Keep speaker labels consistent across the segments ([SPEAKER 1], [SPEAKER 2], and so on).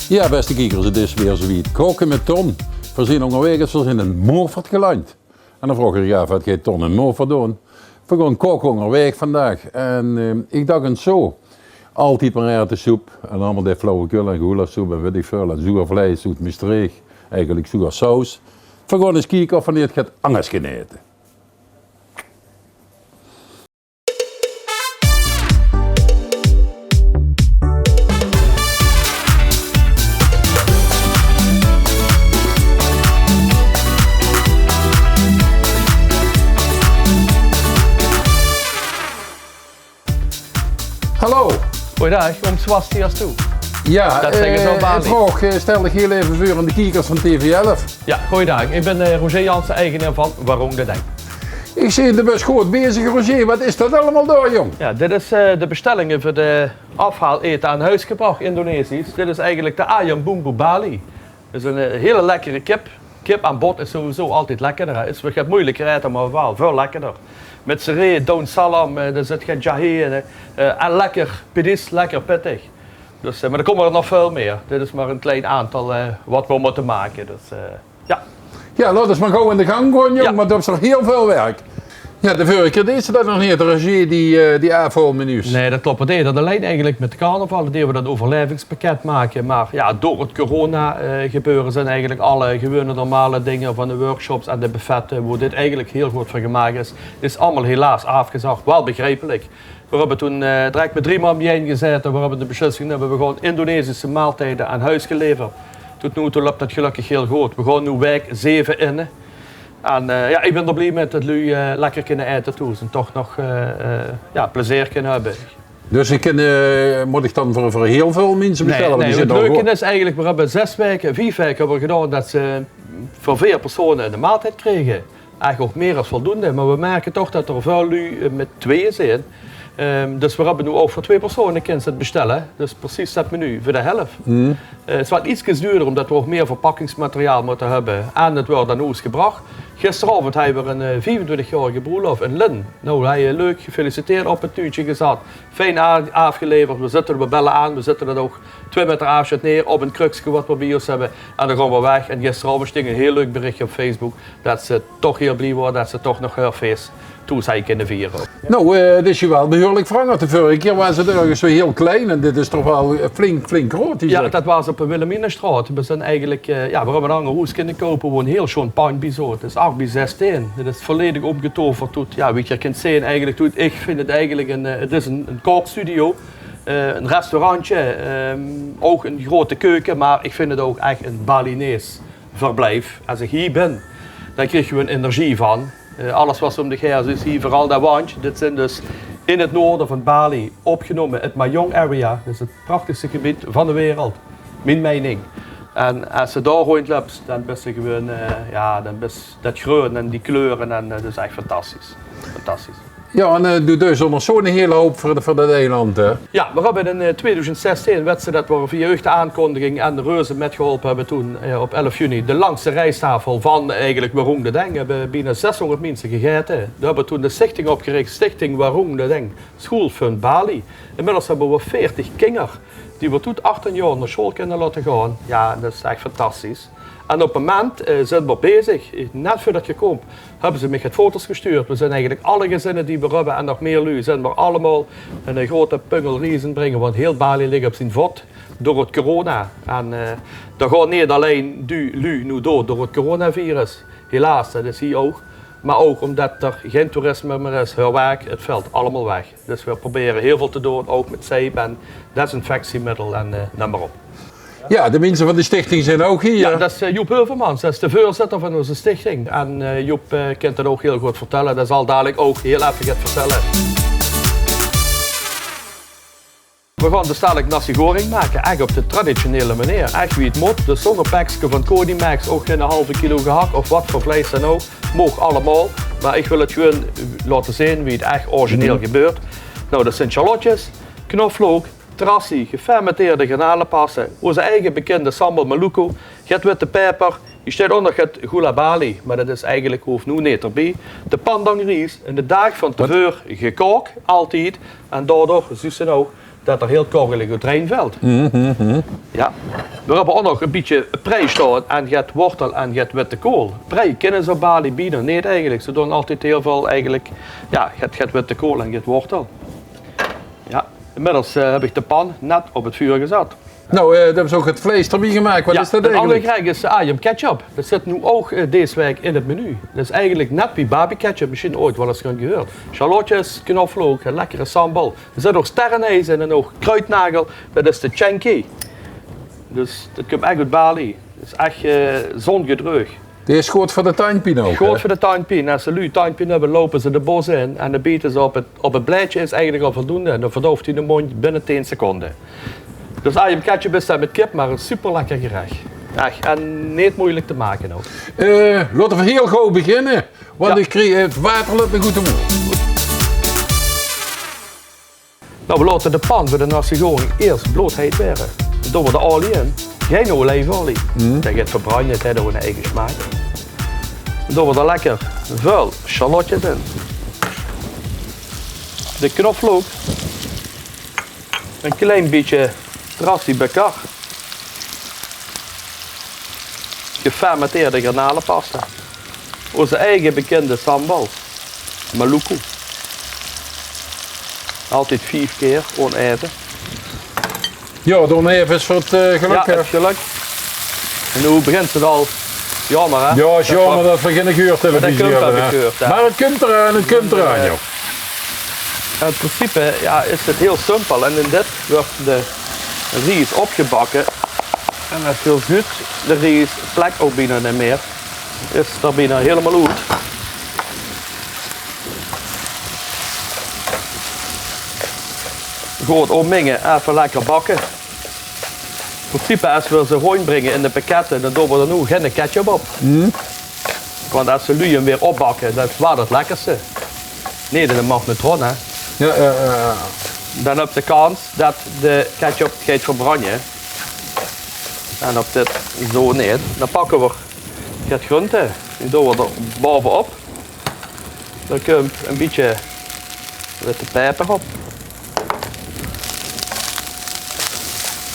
[SPEAKER 1] Ja, beste kijkers, het is weer zoiets. Koken met Ton. We zijn onderweg, we zijn in Moerfort geland. En dan vroeg ik af, wat gaat Ton in Moerfort doen? We gaan koken onderweg vandaag. En ik dacht eens zo. Altijd maar erwtensoep. En allemaal die flauwekul en goulasoep en weet ik veel. En zoer vlees, zoet mistreeg. Eigenlijk zoer saus. We gaan eens kijken of wanneer het gaat anders gaan eten. Hallo.
[SPEAKER 2] Goeiedag, kom Sebastian toe.
[SPEAKER 1] Ja,
[SPEAKER 2] Dat zeggen ze op Bali.
[SPEAKER 1] vraag stel ik heel even voor aan de kijkers van TV11.
[SPEAKER 2] Ja, goeiedag. Ik ben Roger Jansen, eigenaar van Warung de Deng.
[SPEAKER 1] Ik zie de bus goed bezig, Roger. Wat is dat allemaal door, jong?
[SPEAKER 2] Ja, dit is de bestellingen voor de afhaaleten aan huis gebracht, Indonesisch. Dit is eigenlijk de ayam bumbu Bali. Dat is een hele lekkere kip. Kip aan bod is sowieso altijd lekkerder. Het gaat moeilijker eten, maar wel veel lekkerder. Met seree, daun salam, er zit geen jahe in. En lekker pedis, lekker pittig. Dus, maar er komen er nog veel meer. Dit is maar een klein aantal wat we moeten maken. Dus, ja.
[SPEAKER 1] Ja, laten we maar gauw in de gang gaan, jong,
[SPEAKER 2] Ja.
[SPEAKER 1] maar dat is nog heel veel werk. Ja, de vorige keer deed ze dat nog niet, Roger, die avondmenu's.
[SPEAKER 2] Nee, dat klopt. We deden dat alleen eigenlijk met de carnaval. Dan deden we dat overlevingspakket maken. Maar ja, door het corona gebeuren zijn eigenlijk alle gewone normale dingen van de workshops en de buffetten, waar dit eigenlijk heel goed voor gemaakt is allemaal helaas afgezegd. Wel begrijpelijk. We hebben toen direct met 3 man bijeen gezeten. We hebben de beslissing genomen. We gewoon Indonesische maaltijden aan huis geleverd. Tot nu toe loopt dat gelukkig heel goed. We gaan nu week 7 in. En ja, ik ben er blij met dat jullie lekker kunnen eten toe en toch nog ja, plezier kunnen hebben.
[SPEAKER 1] Dus moet ik dan voor heel veel mensen bestellen?
[SPEAKER 2] Nee,
[SPEAKER 1] Die
[SPEAKER 2] het
[SPEAKER 1] zitten
[SPEAKER 2] leuke is eigenlijk, we hebben 5 weken hebben we gedaan dat ze voor 4 personen een maaltijd kregen. Eigenlijk ook meer dan voldoende, maar we merken toch dat er veel lui met 2 zijn. Dus we hebben nu ook voor 2 personen kunnen bestellen. Dus precies dat menu voor de helft. Het is wat iets duurder omdat we ook meer verpakkingsmateriaal moeten hebben. En het wordt dan gebracht. Gisteravond hebben we een 25-jarige broerlof in Lin. Nou, hij leuk gefeliciteerd op het tuintje gezet. Fijn afgeleverd. We zitten we bellen aan. We zitten er ook 2 meter afstand neer op een kruksje wat we bij ons hebben. En dan gaan we weg. En gisteravond stond een heel leuk berichtje op Facebook. Dat ze toch heel blij worden dat ze toch nog heel feest toe zijn kunnen vieren.
[SPEAKER 1] Nou, dit is je wel behoorlijk veranderd. De vorige keer waren ze ergens zo heel klein en dit is toch wel flink groot.
[SPEAKER 2] Ja, dat was op de Wilhelminastraat. We zijn eigenlijk, ja, we hebben een ander huis kunnen kopen waar een heel schoon pand bij zo. Het is 8 bij 16. Het is volledig omgetoverd tot, ja, weet je kunt zien eigenlijk doet. Ik vind het eigenlijk het is een kookstudio, een restaurantje, ook een grote keuken, maar ik vind het ook echt een Balinees verblijf. Als ik hier ben, dan krijg je een energie van. Alles wat om de geer is hier, vooral dat wandje. Dit zijn dus in het noorden van Bali opgenomen, het Mayong Area. Dat is het prachtigste gebied van de wereld, mijn mening. En als je daar rondloopt, dan ben je gewoon, ja, dan is dat groen en die kleuren en dat is echt fantastisch. Fantastisch.
[SPEAKER 1] Ja, en doe dus nog zo'n hele hoop voor dat eiland, hè?
[SPEAKER 2] Ja, we hebben in 2016 wedstrijd dat we via jeugdaankondiging en de reuzen metgeholpen hebben toen op 11 juni de langste rijsttafel van eigenlijk Warung de Deng. We hebben bijna 600 mensen gegeten. We hebben toen de stichting opgericht, Stichting Warung de Deng, Schoolfund Bali. Inmiddels hebben we 40 kinderen die we tot 18 jaar naar school kunnen laten gaan. Ja, dat is echt fantastisch. En op een moment zijn we bezig, net voordat je komt, hebben ze me het foto's gestuurd. We zijn eigenlijk alle gezinnen die we hebben en nog meer lui, zijn we allemaal een grote pungel riezen brengen, want heel Bali ligt op zijn voet door het corona. En dat gaat niet alleen die lui nu door het coronavirus, helaas, dat is hier ook. Maar ook omdat er geen toerisme meer is, heel werk, het valt allemaal weg. Dus we proberen heel veel te doen, ook met zeep en desinfectiemiddel en noem maar op.
[SPEAKER 1] Ja, de mensen van de stichting zijn ook hier.
[SPEAKER 2] Ja, dat is Joep Heuvelmans, dat is de voorzitter van onze stichting. En Joep kent het ook heel goed vertellen, dat zal dadelijk ook heel even gaan vertellen. We gaan dus dadelijk nasi goreng maken, echt op de traditionele manier. Echt wie het moet, dus zonder pakje van Kodimax, ook geen halve kilo gehakt of wat voor vlees dan ook. Mogen allemaal, maar ik wil het gewoon laten zien wie het echt origineel gebeurt. Nou, dat zijn shallotjes, knoflook, trassie, gefermenteerde garnalenpassen, onze eigen bekende sambal maluku, het witte peper, je staat onder het gula bali, maar dat is eigenlijk hoeft nu niet erbij. De pandang ries, in de dag van tevoren gekookt, altijd, en daardoor, zie je nou, dat er heel korrelig uit Rijnveld. Ja. We hebben ook nog een beetje prei staan en je hebt wortel en je hebt witte kool. Prei kennen ze op Bali bieden? Nee eigenlijk. Ze doen altijd heel veel eigenlijk, ja, je hebt witte kool en je hebt wortel. Ja. Inmiddels heb ik de pan net op het vuur gezet.
[SPEAKER 1] Nou, dat hebben ze ook het vlees erbij gemaakt. Wat is dat
[SPEAKER 2] een andere
[SPEAKER 1] eigenlijk?
[SPEAKER 2] gerecht is ayam ketchup. Dat zit nu ook deze week in het menu. Dat is eigenlijk net wie barbecue ketchup, misschien ooit wel eens gehoord. Shallotjes, knoflook, een lekkere sambal. Er zit nog sterrenijs in en ook kruidnagel. Dat is de chenki. Dus dat komt echt uit Bali. Dat is echt zongedreug.
[SPEAKER 1] Die is goed voor de tuinpien ook.
[SPEAKER 2] Goed
[SPEAKER 1] hè?
[SPEAKER 2] voor de tuinpien. Als ze nu tuinpien hebben, lopen ze de bos in en dan bieten ze op het blaadje is eigenlijk al voldoende. En dan verdooft hij de mond binnen 10 seconden. Dus ayam ketchup is dat met kip, maar een super lekker gerecht. Echt, en niet moeilijk te maken ook.
[SPEAKER 1] Laten we heel gauw beginnen, want
[SPEAKER 2] Ja.
[SPEAKER 1] ik kreeg het water laat me goed omhoog.
[SPEAKER 2] Nou, we laten de pan voor de nasi goreng eerst blootheid werden. Dan doen we de olie in. Geen olijfolie. Dat gaat verbranden, het heeft ook een eigen smaak. Dan doen we er lekker veel shallotjes in. De knoflook. Een klein beetje trassie bekar. Gefermenteerde garnalenpasta. Onze eigen bekende sambal. Maluku. Altijd 4 keer, oneten.
[SPEAKER 1] Ja, dan even eens voor het geluk.
[SPEAKER 2] Ja,
[SPEAKER 1] hè.
[SPEAKER 2] het geluk. En nu begint het al. Jammer hè?
[SPEAKER 1] Ja, is jammer dat we geen geurtelevisie
[SPEAKER 2] Maar dat komt
[SPEAKER 1] hebben.
[SPEAKER 2] wel
[SPEAKER 1] hè.
[SPEAKER 2] gekeurd, hè.
[SPEAKER 1] Maar het komt eraan, het komt eraan, joh.
[SPEAKER 2] In principe ja, is het heel simpel. En in dit wordt de ries opgebakken. En dat is heel goed. De ries plek ook bijna niet meer. Is er bijna helemaal uit. Goed ommengen, even lekker bakken. In principe als we ze gewoon brengen in de pakketten, dan doen we er nu geen ketchup op. Want als ze nu hem weer opbakken, dat is wel het lekkerste. Nee, dat mag niet rond, hè.
[SPEAKER 1] Ja,
[SPEAKER 2] Dan heb je de kans dat de ketchup gaat verbranden. En op dit zo niet. Dan pakken we het groente. Die doen we er bovenop. Dan komt een beetje witte peper op.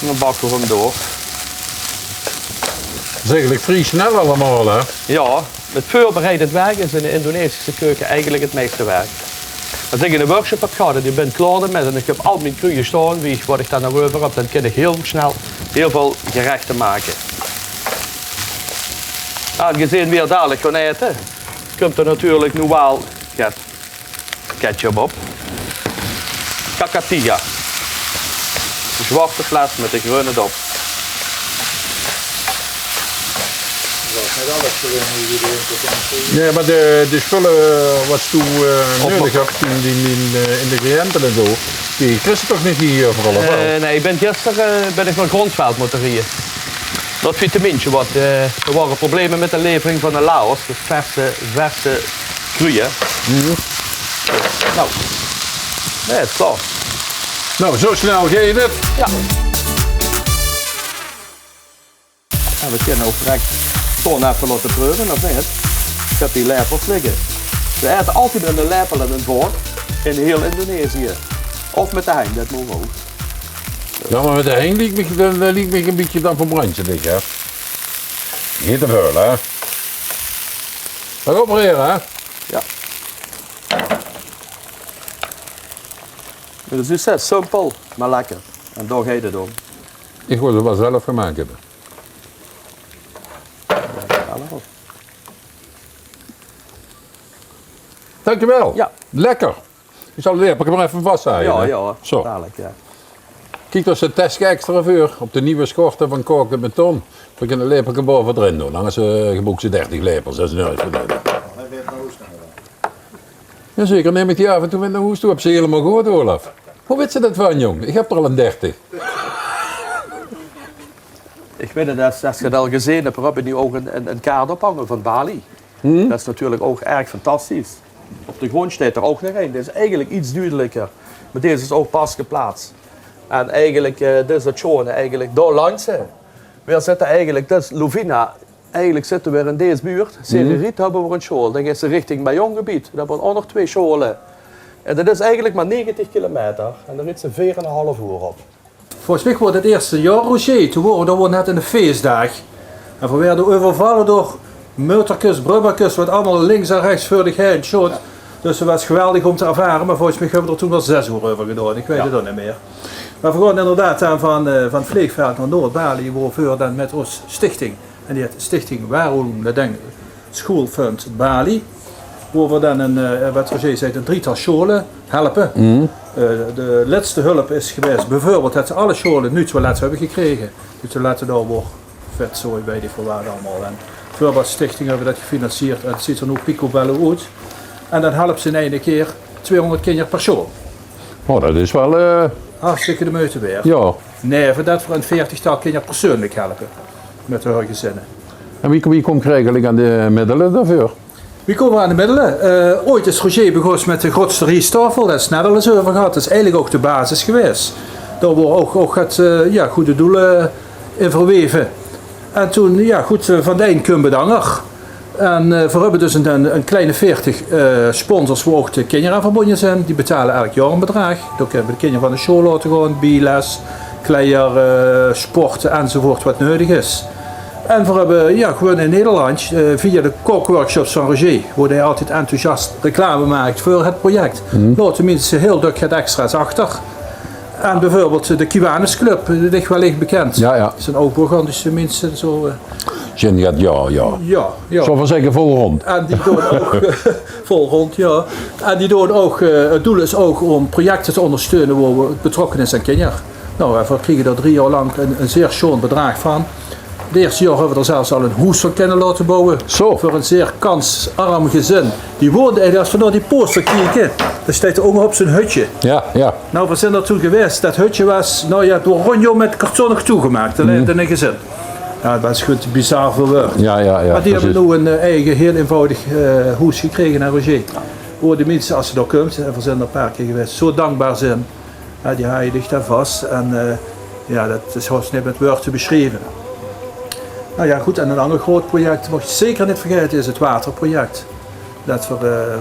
[SPEAKER 2] En dan bakken we hem door.
[SPEAKER 1] dat is eigenlijk vrij snel allemaal, hè.
[SPEAKER 2] Ja, het voorbereidend werk is in de Indonesische keuken eigenlijk het meeste werk. Als ik in een workshop heb gehad en je bent klaar met en ik heb al mijn kruiden staan, wat ik daar naar over heb, dan kan ik heel snel heel veel gerechten maken. Aangezien we dadelijk gaan eten, komt er natuurlijk nu wel ketchup op. Kakatiya. Een zwarte fles met een groene dop.
[SPEAKER 1] Nee, maar de spullen wat je nodig hebt in de ingrediënten en zo, die krijg je toch niet hier vooral of wel?
[SPEAKER 2] Nee, gisteren ben ik naar Gronsveld moeten rijden. Dat vitamintje wat, er waren problemen met de levering van de Laos, dus verse kruien. Nou, nee, het is klaar.
[SPEAKER 1] Nou, zo snel ga je het.
[SPEAKER 2] Ja. En we kunnen ook direct gewoon even laten proeven, of niet? Ik heb die lepels liggen. We eten altijd met een lepel en een vork in heel Indonesië. Of met de hein, dat mogen we ook.
[SPEAKER 1] Ja, maar met de heen liet me een beetje dan verbrandje liggen, hè. Niet te veel, hè. Ga opereren, hè.
[SPEAKER 2] Ja. Het is dus zo simpel, maar lekker. En daar ga je het om.
[SPEAKER 1] Ik wil het wel zelf gemaakt hebben. Dankjewel.
[SPEAKER 2] Ja.
[SPEAKER 1] Lekker. Ik zal het maar even vasthouden.
[SPEAKER 2] Ja,
[SPEAKER 1] hè.
[SPEAKER 2] ja,
[SPEAKER 1] Zo.
[SPEAKER 2] dadelijk, ja.
[SPEAKER 1] Kijk, dat is een testje extra vuur op de nieuwe schorten van Kook en Beton. We kunnen een lepeltje boven erin doen. Dan is geboekt ze 30 lepels. Dat is niet uitverdiend. Jazeker, neem ik die af en toe met een hoest toe. Heb ze helemaal gehoord, Olaf. Hoe weet ze dat van, jong? Ik heb er al een 30.
[SPEAKER 2] Ik weet het, als je het al gezien hebt, we hebben nu ook een kaart ophangen van Bali. Dat is natuurlijk ook erg fantastisch. Op de grond staat er ook nog een. Dit is eigenlijk iets duidelijker. Maar deze is ook pas geplaatst. En eigenlijk, dit is het schone, eigenlijk daar langs. We zitten eigenlijk, dit is Lovina. Eigenlijk zitten we in deze buurt. Sereriet hebben we een school. Dan is ze richting Bayongebied. Daar hebben we ook nog 2 scholen. En dat is eigenlijk maar 90 kilometer. En daar rit ze 4,5 uur op.
[SPEAKER 3] Volgens mij wordt het eerste jaar, Roger, toen waren we net in de feestdag. En we werden overvallen door motorkust, brummerkust, wat allemaal links en rechts voor de heen shot. Dus het was geweldig om te ervaren, maar volgens mij hebben we er toen wel 6 uur over gedaan. Ik weet het ook niet meer. Maar we gaan inderdaad aan van het vliegveld naar Noord-Bali, waar we dan met ons stichting, en die heet Stichting Waarom de Denk Schoolfund Bali, waar we dan wat Roger zei, een 3-tal scholen helpen. De laatste hulp is geweest, bijvoorbeeld dat ze alle scholen nu toiletten hebben gekregen. Die toiletten daar worden vet zooi bij die voorwaarden allemaal. En bijvoorbeeld stichting hebben dat gefinancierd en het ziet er nu picobello uit. En dan helpen ze in één keer 200 kinderen per school.
[SPEAKER 1] Oh, dat is wel...
[SPEAKER 3] Hartstikke de meute weer.
[SPEAKER 1] ja.
[SPEAKER 3] Nee, voor dat voor een 40-tal kinderen persoonlijk helpen. Met hun gezinnen.
[SPEAKER 1] En wie komt eigenlijk aan de middelen daarvoor?
[SPEAKER 3] Wie komen we aan de middelen? Ooit is Roger begonnen met de grootste riestafel, daar is het net al eens over gehad. Dat is eigenlijk ook de basis geweest. Daar worden ook het, goede doelen in verweven. En toen, van de een kun bedanger. En we hebben dus een kleine 40 sponsors waar ook de kinderen aan verbonden zijn. Die betalen elk jaar een bedrag. Dan kunnen we de kinderen van de school laten gaan, biles, kleier, sporten enzovoort wat nodig is. En we hebben gewoon in Nederland, via de kookworkshops van Roger, waar hij altijd enthousiast reclame maakt voor het project, laten mensen heel druk het extra's achter. En bijvoorbeeld de Kiwanis Club, dat is wellicht bekend.
[SPEAKER 1] Ja, ja.
[SPEAKER 3] Dat zijn ook Bourgondische mensen. Zo,
[SPEAKER 1] Jen gaat ja. Zo van zeggen vol rond.
[SPEAKER 3] En die doen ook vol rond, ja. En die doen ook, het doel is ook om projecten te ondersteunen waar we betrokken is aan kinderen. Nou, we kregen daar 3 jaar lang een zeer schoon bedrag van. Het eerste jaar hebben we er zelfs al een huis van kunnen laten bouwen.
[SPEAKER 1] Zo.
[SPEAKER 3] Voor een zeer kansarm gezin. Die woonde eigenlijk, als we naar die poster kijken, daar staat er ook nog op zijn hutje.
[SPEAKER 1] Ja.
[SPEAKER 3] Nou, we zijn daartoe geweest. Dat hutje was, door Ronjo met kartonnen toegemaakt. Alleen in een gezin. Ja, dat is goed bizar voor woord.
[SPEAKER 1] Ja.
[SPEAKER 3] Maar die hebben
[SPEAKER 1] precies.
[SPEAKER 3] nu een eigen, heel eenvoudig huis gekregen naar Roger. Waar de mensen, als ze daar komt, en we zijn er een paar keer geweest, zo dankbaar zijn. Ja, die haal je dicht daar vast. En dat is zoals net met woord te beschrijven. Nou ja, goed, en een ander groot project, mag je zeker niet vergeten, is het waterproject. Dat we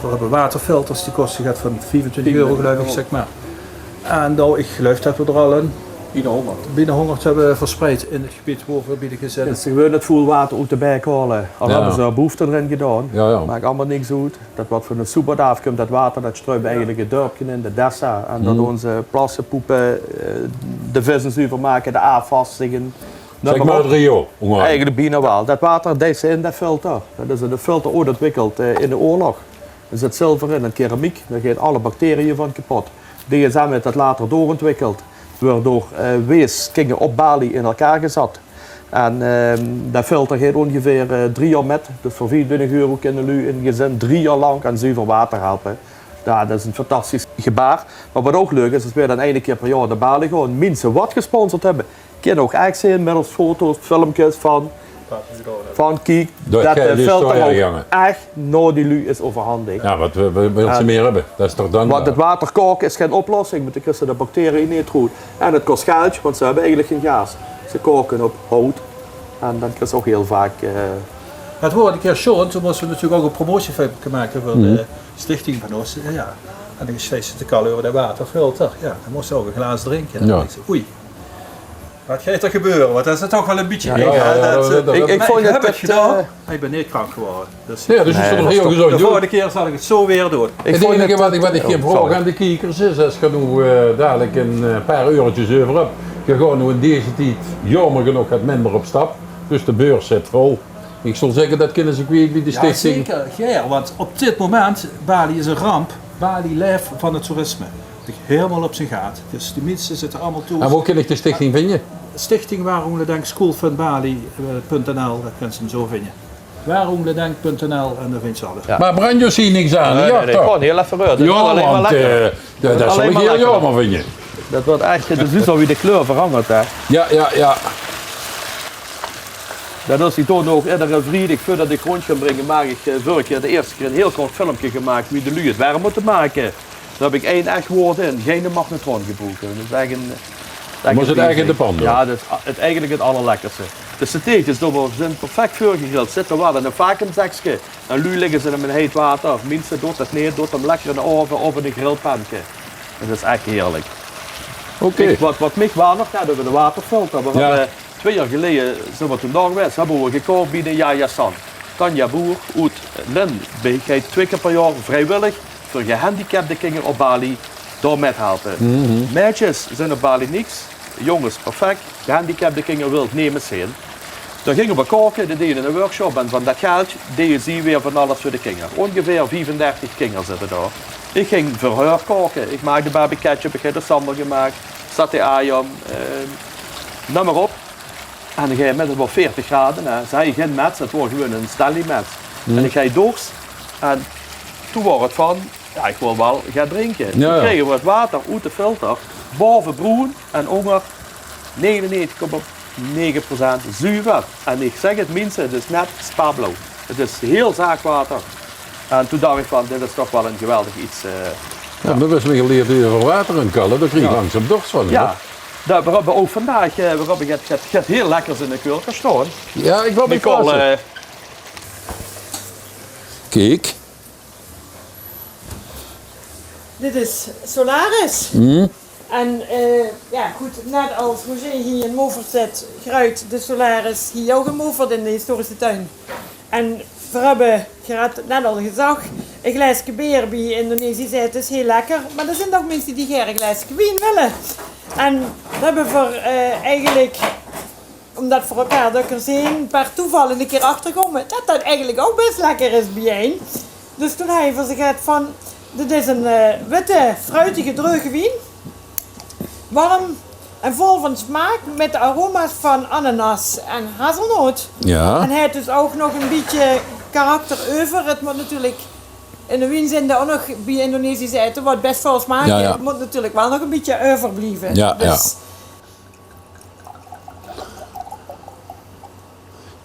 [SPEAKER 3] hebben waterfilters, die kosten gaat van 25 euro geloof ik, zeg maar. En nou, ik geloof dat we er al een binnen 100 hebben verspreid in het gebied waar we binnen gezet.
[SPEAKER 2] Het is gewoon het voelwater uit de bek halen. Al hebben ze behoefte erin gedaan.
[SPEAKER 1] Ja.
[SPEAKER 2] Maakt allemaal niks uit. Dat wat van een soepert afkomt, dat water, dat strooit eigenlijk het dorpje in, de Dessa. En dat onze plassen, poepen, de vissen zuiver maken, de afvassingen.
[SPEAKER 1] Zeg maar het Rio.
[SPEAKER 2] Eigenlijk bijna wel. Dat water, dat is in dat filter. Dat is een filter ooit ontwikkeld in de oorlog. Er zit zilver in en keramiek, daar gaan alle bacteriën van kapot. DSM heeft dat later doorontwikkeld. Waardoor wees gingen op Bali in elkaar gezet. En dat filter gaat ongeveer 3 jaar met. Dus voor 24 euro kunnen jullie een gezin 3 jaar lang aan zuiver water helpen. Ja, dat is een fantastisch gebaar. Maar wat ook leuk is, is we dan één keer per jaar de Bali gewoon mensen wat gesponsord hebben. Kan ook echt zien met ons foto's, filmpjes van kijk, dat de filter ook echt naar die lui is overhandigd.
[SPEAKER 1] Ja, wat we willen ze meer hebben, dat is toch dankbaar.
[SPEAKER 2] Want het water koken is geen oplossing, want dan krijgen de bacteriën niet goed. En het kost geld, want ze hebben eigenlijk geen gas. Ze koken op hout en dan krijg je ook heel vaak...
[SPEAKER 3] Het wordt een keer schoon, toen moesten we natuurlijk ook een promotiefilm maken voor de stichting van ons. Ja. En dan steeds te kallen over de waterfilter. Ja, dan moesten we ook een glaas drinken. En dan denk ik, oei. Wat gaat er gebeuren? Want dat is toch wel een beetje...
[SPEAKER 2] Ik vond het
[SPEAKER 3] gedaan. Ik ben niet krank geworden. Dus,
[SPEAKER 1] ja, dus is er heel gezond.
[SPEAKER 3] De volgende keer zal ik het zo weer doen.
[SPEAKER 1] Het enige wat ik hier vraag aan de kijkers is, als je nu dadelijk een paar eurotjes over hebt, je gaat nu in deze tijd, jammer genoeg, gaat minder op stap. Dus de beurs zit vol. Ik zal zeggen, dat kunnen ze kwijt de stichting.
[SPEAKER 3] Ja, zeker. Ja, want op dit moment, Bali is een ramp. Bali leeft van het toerisme. Helemaal op zijn gaat. Dus de mensen zitten allemaal toe.
[SPEAKER 1] En waar kan ik de stichting vinden?
[SPEAKER 3] Stichting Waarom Denk Schoolfundbali.nl, dat kunnen ze hem zo vinden. Waaromledenk.nl en daar vind je alles.
[SPEAKER 1] Ja. Maar Branjo zie niks aan.
[SPEAKER 2] Nee, gewoon heel even reuren.
[SPEAKER 1] Ja, want dat zal ik heel jammer vinden.
[SPEAKER 2] Dat wordt echt, dat is alweer de kleur veranderd hè.
[SPEAKER 1] Ja.
[SPEAKER 2] Dat is die toen ook iedere vrijdag voordat ik rond ga brengen, maak ik vorige keer de eerste keer een heel kort filmpje gemaakt wie de lui het warm moeten maken. Daar heb ik 1 echt woord in, geen magnetron gebruiken. Dat is eigenlijk
[SPEAKER 1] Moest het eigenlijk in de pan doen?
[SPEAKER 2] Ja, dat is eigenlijk het allerlekkerste. De satéetjes zijn perfect voorgegrild. Zitten wel in een vacuümzakje. En nu liggen ze in een heet water. Mensen doet het neer, doet hem lekker in de oven of in een grillpankje. Dat is echt heerlijk.
[SPEAKER 1] Oké.
[SPEAKER 2] Wat mij waanert, ja, dat we de waterfilter. We hebben 2 jaar geleden, zijn we toen daar geweest, hebben we gekocht bij de Yaya San. Tanja Boer uit Lin, bij 2 keer per jaar vrijwillig voor gehandicapte kinderen op Bali door met helpen. Meisjes zijn op Bali niks, jongens perfect, gehandicapte kinderen wil het nemen zijn. Dan gingen we koken, dat deden een workshop en van dat geld deden ze weer van alles voor de kinderen. Ongeveer 35 kinderen zitten daar. Ik ging voor haar koken. Ik maakte barbecue ketchup, ik heb de sambal gemaakt, saté ayam, noem maar op. En dan ga je met het wel 40 graden. Hè. Zij geen mets, het wordt gewoon een stellie mets. En ik ga je door. En toen was het van, ja, ik wil wel gaan drinken.
[SPEAKER 1] Ja.
[SPEAKER 2] Toen kregen we het water uit de filter, boven bruin en onder 99,9% zuiver. En ik zeg het mensen, het is net spaarblauw. Het is heel zaakwater. En toen dacht ik van, dit is toch wel een geweldig iets.
[SPEAKER 1] Ja, maar dat was me geleerd over water en kallen, daar kreeg ik langzaam dorst van.
[SPEAKER 2] Ja, dat, we hebben ook vandaag het heel lekkers in de koelkast staan.
[SPEAKER 1] Ja, ik wil niet
[SPEAKER 2] Nicole,
[SPEAKER 1] Kijk.
[SPEAKER 4] Dit is Solaris. En ja, goed, net als Roger hier in Movert zet, gruit de Solaris hier ook in Movert in de historische tuin. En we hebben, je had het net al gezegd, een glaasje bier bij Indonesië zit, is heel lekker. Maar er zijn ook mensen die graag een glaasje wien willen. En we hebben voor eigenlijk, omdat voor elkaar dat er zijn, per toeval een keer achterkomen dat dat eigenlijk ook best lekker is bij een. Dus toen hij voor zich had van, dit is een witte, fruitige, droge wien. Warm en vol van smaak met de aroma's van ananas en hazelnoot.
[SPEAKER 1] Ja.
[SPEAKER 4] En hij heeft dus ook nog een beetje karakter over. Het moet natuurlijk, in de wien zijn er ook nog bij Indonesische eten, wat best veel smaak.
[SPEAKER 1] Ja, ja.
[SPEAKER 4] Het moet natuurlijk wel nog een beetje overblijven.
[SPEAKER 1] Ja,
[SPEAKER 4] dus,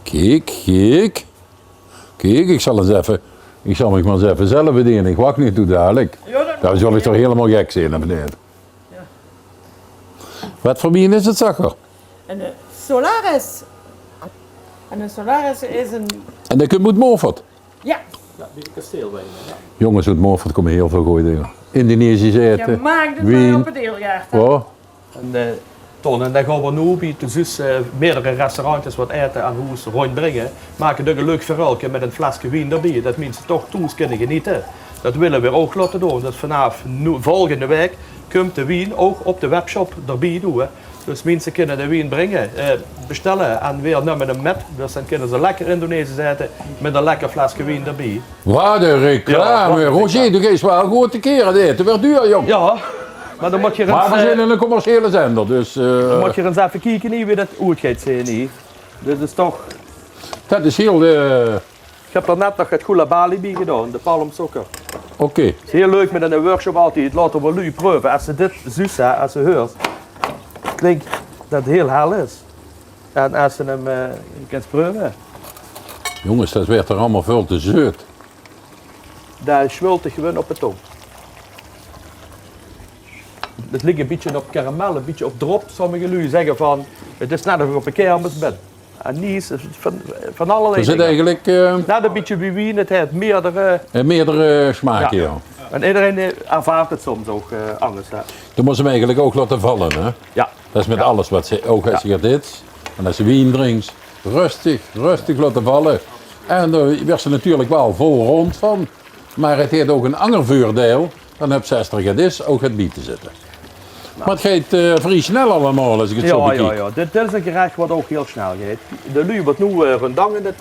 [SPEAKER 1] Kijk, kijk. Kijk, ik zal me maar eens even zelf bedienen. Ik wacht niet toe dadelijk. Dan zal ik toch helemaal gek zijn naar beneden. Wat voor wien is het, zakker?
[SPEAKER 4] En de Solaris. En de Solaris is een,
[SPEAKER 1] En dat moet Movert.
[SPEAKER 4] ja,
[SPEAKER 2] ja, die kasteelwijn. Ja.
[SPEAKER 1] Jongens, uit Movert komen heel veel goede dingen. Indonesisch
[SPEAKER 4] je
[SPEAKER 1] eten,
[SPEAKER 4] maakt het maar
[SPEAKER 1] wien.
[SPEAKER 4] op het eeljaar.
[SPEAKER 1] Oh,
[SPEAKER 2] En Ton, en dan gaan we nu bij dus, meerdere restaurants wat eten aan huis rondbrengen. Maken er een leuk verhaaltje met een flesje wien erbij, dat mensen toch thuis kunnen genieten. Dat willen we ook laten doen. Dus vanaf volgende week komt de wien ook op de webshop erbij doen. Dus mensen kunnen de wien brengen, bestellen en weer nemen hem met. Dus dan kunnen ze lekker Indonesisch eten met een lekker flesje wien erbij.
[SPEAKER 1] wat een reclame.
[SPEAKER 2] Ja, wat een
[SPEAKER 1] Roger, doe eens wel goed te keren. Het eten werd duur, jong.
[SPEAKER 2] Ja, maar dan moet je
[SPEAKER 1] Maar we
[SPEAKER 2] eens,
[SPEAKER 1] zijn in een commerciële zender, dus
[SPEAKER 2] dan moet je eens even kijken niet wie dat uitgeet zijn. Niet. Dit is toch...
[SPEAKER 1] dat is heel...
[SPEAKER 2] Ik heb er net nog het Gulabali bij gedaan, de palmsuiker.
[SPEAKER 1] Oké.
[SPEAKER 2] Het is heel leuk met een workshop altijd, laten we nu proeven. Als ze dit zussen, als ze hoort, klinkt dat het heel hel is. En als ze hem kunt proeven,
[SPEAKER 1] Jongens, dat werd er allemaal veel te zeut.
[SPEAKER 2] dan zwult het gewoon op de tong. Het ligt een beetje op karamel, een beetje op drop. Sommige lui zeggen van, het is net of ik op een kermis ben. En niet, van allerlei
[SPEAKER 1] Er zit
[SPEAKER 2] dingen.
[SPEAKER 1] eigenlijk
[SPEAKER 2] Net een beetje bij wien, het heeft meerdere...
[SPEAKER 1] meerdere smaken, ja.
[SPEAKER 2] Ja. En iedereen ervaart het soms ook anders. Hè.
[SPEAKER 1] Dan moet ze hem eigenlijk ook laten vallen, hè.
[SPEAKER 2] Ja.
[SPEAKER 1] Dat is met alles wat ze, ook als je gaat dit, en als je wien drinkt, rustig laten vallen. En daar werd ze natuurlijk wel vol rond van. Maar het heeft ook een ander voordeel, dan heb je als er gaat is, ook het bieten zitten. Maar het gaat vrij snel allemaal als ik het zo bekijk.
[SPEAKER 2] Ja. Dit is een gerecht wat ook heel snel gaat. De lui wat nu rendang in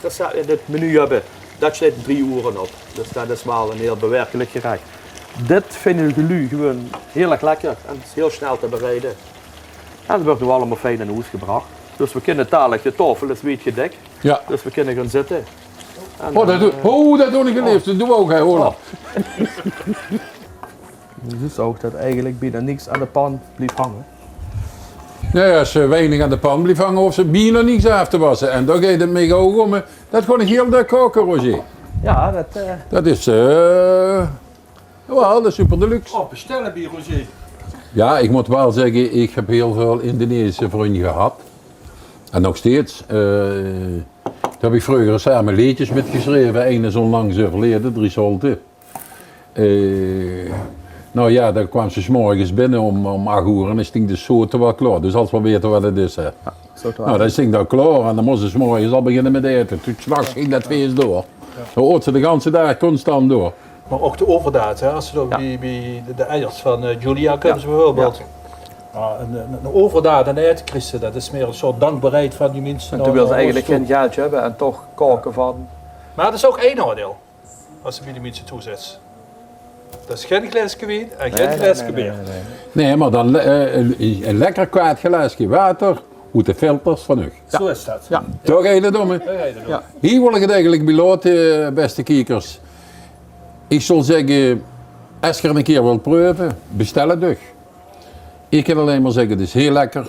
[SPEAKER 2] dit menu hebben, dat zit 3 uren op. Dus dat is wel een heel bewerkelijk gerecht. Dit vinden de lui gewoon heel erg lekker en het is heel snel te bereiden. En het wordt nu allemaal fijn in huis gebracht. Dus we kunnen dadelijk, de tafel is weet dik,
[SPEAKER 1] Ja.
[SPEAKER 2] dus we kunnen gaan zitten. En,
[SPEAKER 1] Oh, dat doe ik geleefd. Dat doen we ook, hè, Olaf.
[SPEAKER 2] Dus ook dat eigenlijk bijna niks aan de pan blijft hangen.
[SPEAKER 1] Nee, als ze weinig aan de pan blijft hangen, of ze bijna niets af te wassen. En dan gaat het mee om. Dat gewoon heel de koken, Roger.
[SPEAKER 2] Ja, dat...
[SPEAKER 1] Dat is, wel, dat is super deluxe.
[SPEAKER 3] Oh, bestellen bij Roger.
[SPEAKER 1] Ja, ik moet wel zeggen, ik heb heel veel Indonesische vrienden gehad. En nog steeds. Daar heb ik vroeger samen liedjes met geschreven. Eén is onlangs overleden, Dries Holte. Nou ja, dan kwam ze 's morgens binnen om 8 uur en dan sting de soorten wel klaar. Dus als we weten wat het is. Hè. Nou, dan sting dat klaar en dan moest ze 's morgens al beginnen met eten. Toen 's nachts ging dat feest door. Dan ooit ze de hele dag constant door.
[SPEAKER 3] Maar ook de overdaad, hè? Als je dan bij de eiers van Julia kunnen ze bijvoorbeeld. Ja, een overdaad en eetkristen, dat is meer een soort dankbaarheid van die mensen.
[SPEAKER 2] En toen wil ze eigenlijk geen geldje hebben en toch koken van.
[SPEAKER 3] Maar dat is ook één oordeel, als ze bij die mensen toezet. Dat is geen glaasje wien en geen glaasje bier.
[SPEAKER 1] Nee, maar dan een lekker kwaad glaasje water uit de filters van u.
[SPEAKER 3] Zo is dat.
[SPEAKER 2] Ja.
[SPEAKER 1] Toch hele domme?
[SPEAKER 2] Ja.
[SPEAKER 1] Hier wil ik het eigenlijk bij laten, beste kijkers. Ik zal zeggen, als je er een keer wilt proeven, bestel het toch. Ik kan alleen maar zeggen, het is heel lekker.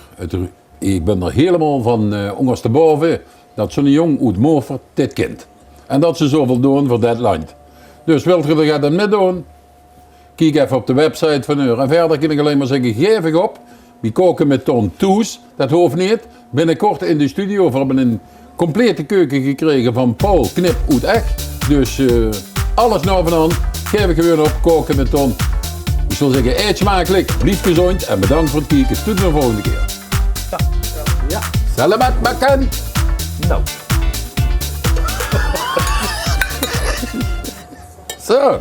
[SPEAKER 1] Ik ben er helemaal van ondersteboven dat zo'n jong uit Moorford dit kent. En dat ze zoveel doen voor dat land. Dus wilt je er net doen? Kijk even op de website van u. En verder kan ik alleen maar zeggen, geef ik op. We koken met Ton Toes, dat hoeft niet. Binnenkort in de studio, we hebben een complete keuken gekregen van Paul Knip uit Echt. Dus alles nou van hand, geef ik gewoon op, koken met Ton. Ik zal zeggen, eet smakelijk, blijf gezond en bedankt voor het kijken. Tot de volgende keer.
[SPEAKER 3] Ja.
[SPEAKER 1] Salamat makan!
[SPEAKER 2] Nou.
[SPEAKER 1] Zo.